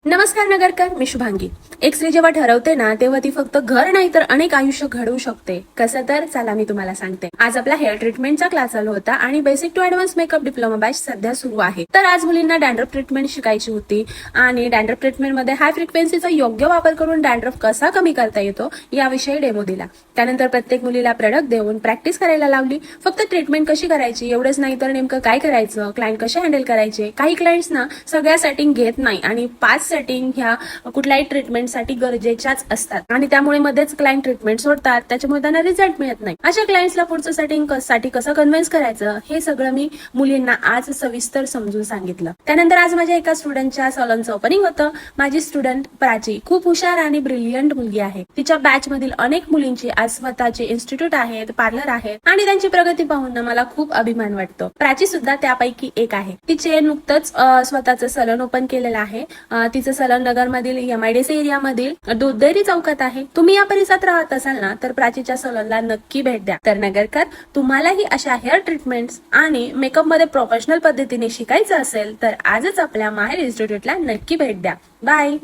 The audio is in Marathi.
नमस्कार नगरकर, मी शुभांगी. एक स्त्री जेव्हा ठरवते ना तेव्हा ती फक्त घर नाही तर अनेक आयुष्य घडवू शकते. कसं तर चला मी तुम्हाला सांगते. आज आपला हेअर ट्रीटमेंटचा क्लास चालू होता आणि basic to advance makeup diploma batch सध्या सुरू आहे. तर आज मुलींना डॅन्ड्रफ ट्रीटमेंट शिकायची होती आणि डॅन्ड्रफ ट्रीटमेंट मध्ये हाय फ्रिक्वेन्सीचा योग्य वापर करून डॅन्ड्रफ कसा कमी करता येतो याविषयी डेमो दिला. त्यानंतर प्रत्येक मुलीला प्रोडक्ट देऊन प्रॅक्टिस करायला लावली. फक्त ट्रीटमेंट कशी करायची एवढंच नाही तर नेमकं काय करायचं, क्लायंट कसे हँडल करायचे. काही क्लायंट्स ना सगळ्या सेटिंग घेत नाही आणि 5 सेटिंग ह्या कुठल्याही ट्रीटमेंटसाठी गरजेच्याच असतात आणि त्यामुळे मध्येच क्लायंट ट्रीटमेंट सोडतात. त्याच्यामुळे त्यांना रिझल्ट मिळत नाही. अशा क्लायंट्सला पुढचं सेटिंग साठी कसं कन्व्हिन्स करायचं हे सगळं मी मुलींना आज सविस्तर समजून सांगितलं. त्यानंतर आज माझ्या एका स्टुडंटच्या सलॉनचं ओपनिंग होतं. माझी स्टुडंट प्राची खूप हुशार आणि ब्रिलियंट मुलगी आहे. तिच्या बॅच मधील अनेक मुलींची आज स्वतःचे इन्स्टिट्यूट आहेत, पार्लर आहेत आणि त्यांची प्रगती पाहून मला खूप अभिमान वाटतो. प्राची सुद्धा त्यापैकी एक आहे. तिचे नुकतंच स्वतःचं सलून ओपन केलेलं आहे. तिचं सलून नगर मधील MIDC एरिया मधील दूध डेअरी चौकात आहे. तुम्ही या परिसरात राहत असाल ना तर प्राचीच्या सलूनला नक्की भेट द्या. तर नगरकर, तुम्हालाही अशा हेअर ट्रीटमेंट्स आणि मेकअप मध्ये प्रोफेशनल पद्धतीने शिकायचं असेल तर आजच आपल्या माहेर इन्स्टिट्यूटला नक्की भेट द्या. बाय.